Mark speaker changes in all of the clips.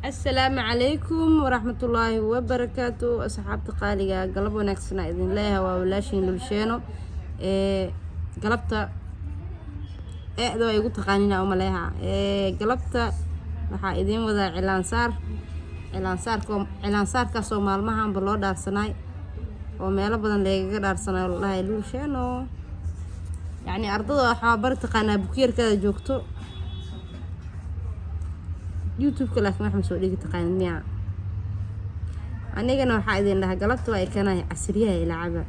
Speaker 1: السلام عليكم ورحمة الله وبركاته. أصحاب تقالية قلب ونكسنا إذن الله وولاشين للشينو قلبت دوا يقول تقانينا أو ملاها قلبت waxaa idin wada cilaansaar kaasoo maalmahan loo dhaarsanay oo meelo badan leegaga dhaarsanay wallahi luusheeno yani ardada waxaa bari taqaanaa bukiirkada joogto youtube-ka laakiin wax ma soo dhigi taqaanin miya anigana waxaa idin dhahay galabta waa ikanay casriyaha ilacaba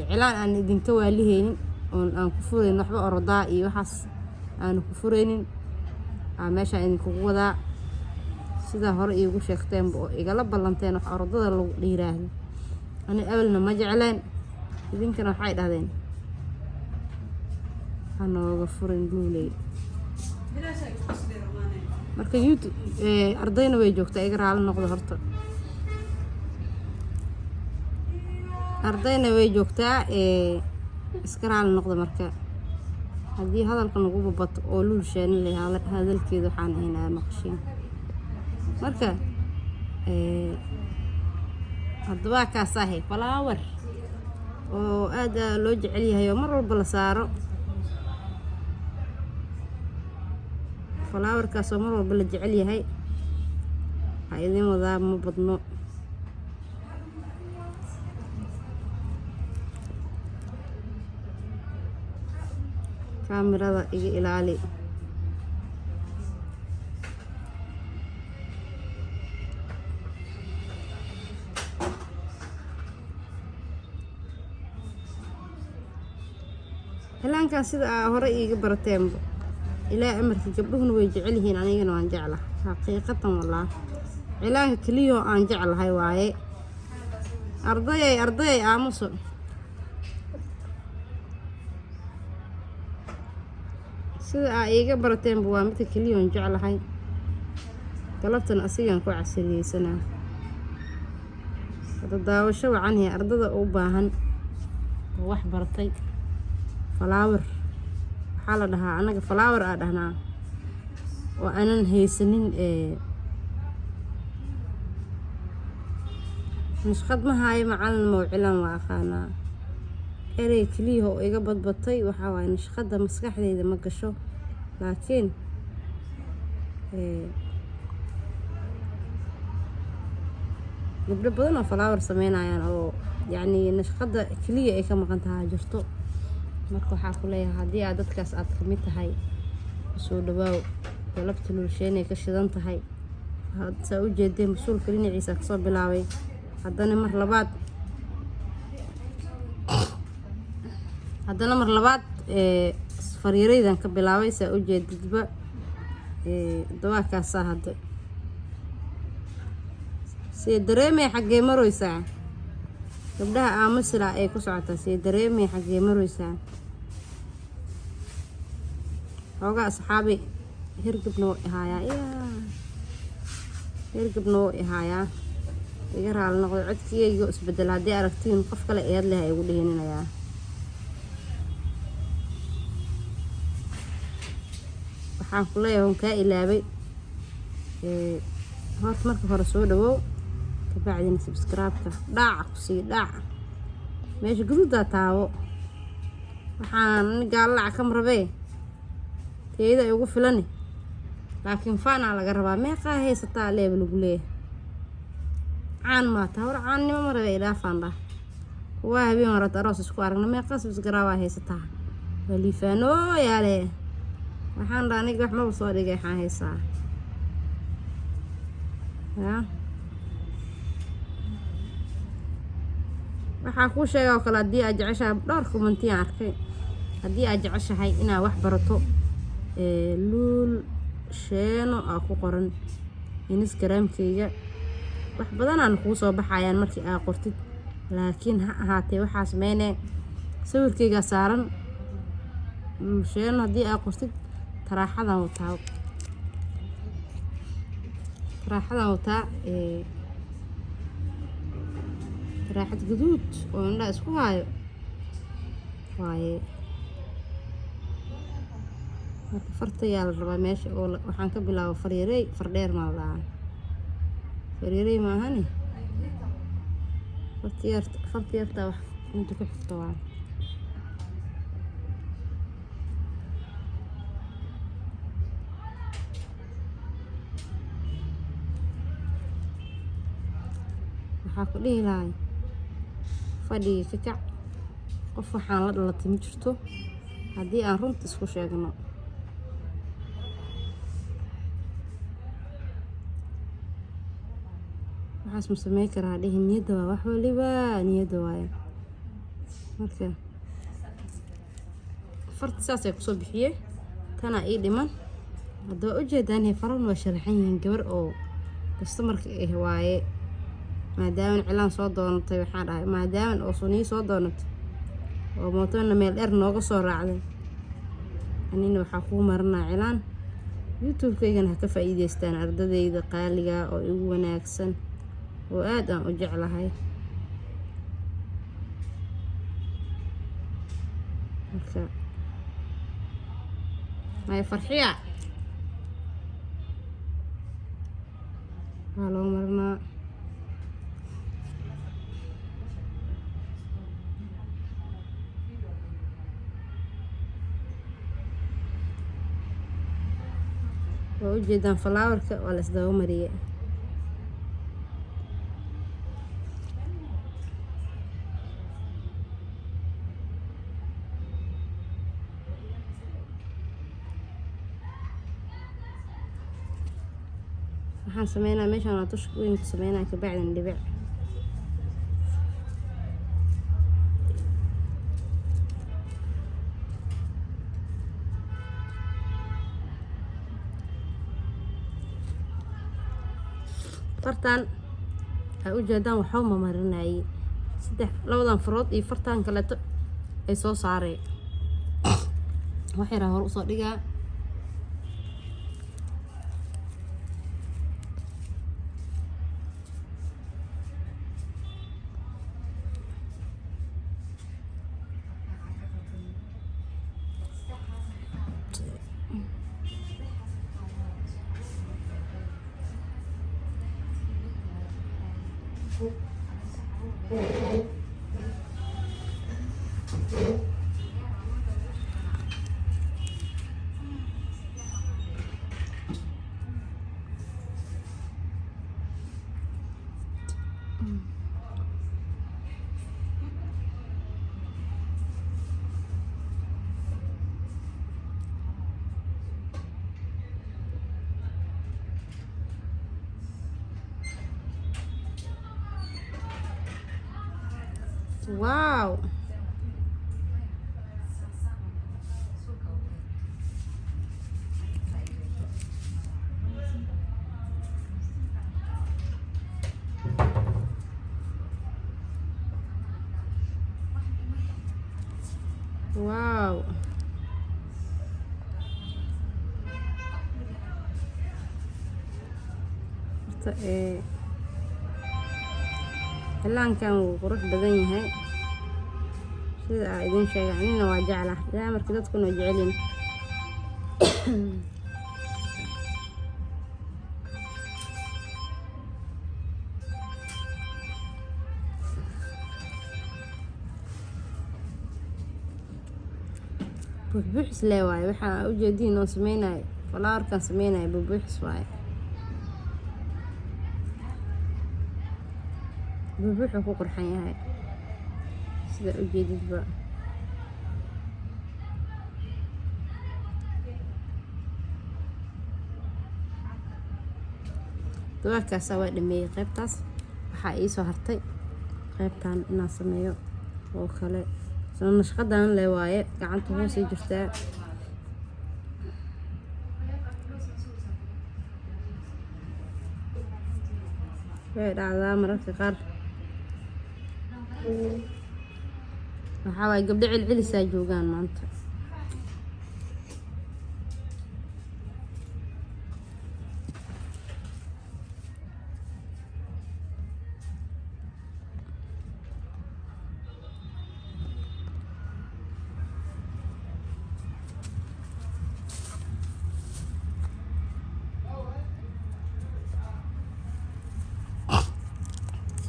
Speaker 1: cilaan aan idinka waalihaynin oon aan ku furayn waxba orodaa iyo waxaas aan ku furaynin meesha idinkugu wadaa sida hore iigu sheegteen oo igala ballanteen wax orodada lagu dhiiraahdo ani awalna ma jecleen idinkana waxay dhahdeen hanooga furin luuley marka youtube ardayna way joogtaa iga raali noqdo horta ardayna way joogtaa iska raali noqdo marka haddii hadalka nagu babato oo luulsheeni leh hadalkeeda waxaan ahaynaa maqashiin marka haddaba kaas ahay flower oo aad loo jecel yahay oo mar walba la saaro flower kaas oo mar walba la jecel yahay waxaa idin wadaa ma badno kaamirada iga ilaali cilaankan sida hore iiga barateenba ilaa amarkii gabdhuhuna way jecel yihiin anigana waan jeclahay xaqiiqatan wallah cilaanka keliya oo aan jeclahay waaye ardayay aamuso sida iiga barateenba waa midka keliya oon jeclahay galabtan asigaan ku casiriyeysanaa hada daawasho wacan yahay ardada u baahan oo wax baratay flower waxaa la dhahaa anaga flower aa dhahnaa oo aanan haysanin nashqad ma haayo macalin mawcilan waa aqaanaa erey keliya oo iga badbatay waxaa waaye nashqada maskaxdeyda ma gasho laakiin gabdho badan oo flower sameynayaan oo yacni nashqada keliya ay ka maqan tahay jirto marka waxaa ku leeyahay haddii aad dadkaas aad ka mid tahay soo dhawaaw galabta luulsheenay ka shidan tahay saa u jeedeen mas-uulka dhinaciisa kasoo bilaabay haddana mar labaad fariiraydan ka bilaabay saa u jeedidba dawaakaasaa hadda see dareemay xaggee maroysaa gabdhaha aamusilaa ay ku socotaa see dareemay xaggee maroysaa xoogaa asxaabi hirgabna wuu ihaayaa iga raali noqdo codkiyaygo isbedel haddii aragtiin qof kale eed leh igu dhihininayaa waxaan ku leeyahay on kaa ilaabay horta marka hore soo dhawow kabacdina subscribe-ka dhaaca ku sii dhaaca meesha gaduudaa taabo waxaan gaallaaca kam rabee teeda ugu filani laakiin faanaa laga rabaa meeqaa haysataa leeba lagu leeyahay caan maataa hor caannimo ma rabe idhaafaan dhah kuwaa habeen horata aroos isku aragna meeqaa subscribe-aa haysataa waa liifaanoo yaale waxaan dhaa aniga wax maba soo dhigay waxaan haysaa waxaa kuu sheega oo kale haddii aad jeceshahay dhowr kumantiyan arkay haddii aad jeceshahay inaad wax barato luul sheeno aa ku qoran instagram-kayga wax badanaan kuu soo baxayaan markii aa qortid laakiin ha ahaatee waxaa sameynee sawirkaygaa saaran luul sheeno haddii aa qortid taraaxadan wataa taraaxad gaduud oo indhaa isku haayo waaye marka farta yaa la rabaa meesha oo waxaan ka bilaabo fariirey fardheer ma la dhahaa fariirey maahane farta yarta wax inta ku xigto waa waxaa ku dhihi lahay fadhiga ka kac qof waxaan la dhalatay ma jirto haddii aan runta isku sheegno waxaas ma sameyn karaa dhihi niyadda waa wax waliba niyadda waaye marka farta saas ay kusoo bixiyey tanaa ii dhiman haddaba ujeedaan faran waa sharaxan yihiin gabar oo kastamarka ah waaye maadaama cilaan soo doonatay waxaan dhahay maadaama oo sunii soo doonatay oo mootona meel dheer nooga soo raacday anina waxaa kuu marinaa cilaan youtube-kaygana ha ka faa'iidaystaan ardadayda qaaliga oo igu wanaagsan oo aad aan u jeclahay marka may farxiya waa loo marinaa waa ujeedaan falaawarka waa la isdaba mariyey waxaan sameynaa meeshaan waa tushka weynka sameynaa kabacdin dhibic fartaan ay ujeedaan waxaa uma marinayay labadan farood iyo fartaan kaleeto ay soo saareen wax yaraa hore usoo dhigaa wow wow cilaankan wuu qurux badan yahay sida aan idin sheegay anina waa jeclaa ilaa markii dadkuna jecelin buuxbuuxis lee waaye waxaa ujeediin oo sameynayo falaawarkan sameynayo buuxbuuxis waaye buuxbuuxuu ku qurxan yahay sida ujeedidba dawaarkaasa waa dhameeyey qaybtaas waxaa iisoo hartay qaybtan inaan sameeyo oo kale soo nashqadan le waaye gacanta hoosay jirtaa way dhacdaa mararka qaar waxaa waaye gabdho celcelisaa joogaan maanta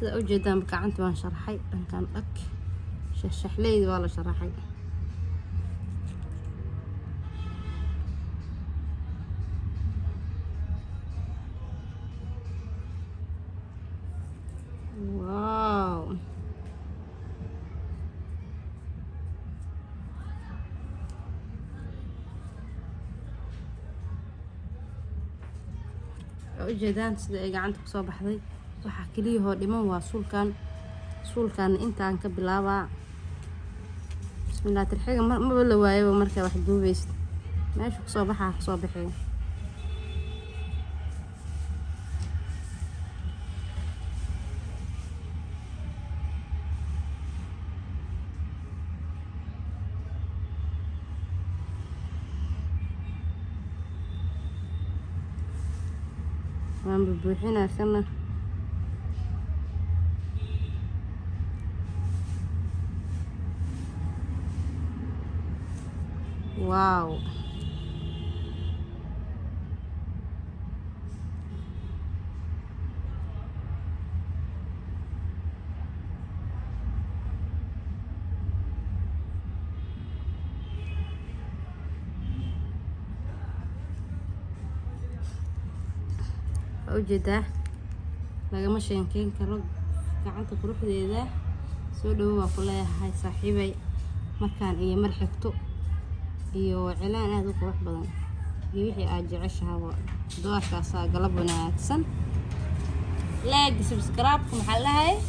Speaker 1: sida u jeedaan gacanta waan sharaxay dhankan dhag shaxleyd waa la sharaxay wow ujeedaan sida ay gacanta ku soo baxday waxa kaliya oo dhiman waa suulkan intaan ka bilaabaa bismillaah tirxiga ma la waayo marka wax duubaysid meesha ku soo baxay waan buuxinaa kana wow ujeedaa lagama sheekeyn karo gacanta quruxdeeda soo dhawo waa ku leeyahay saaxiibay markaan iyo mar xigto iyo cilaan aad u qurux badan iyo wixii aad jeceshahay doorkaas galab wanaagsan like subscribe maxaa lahayd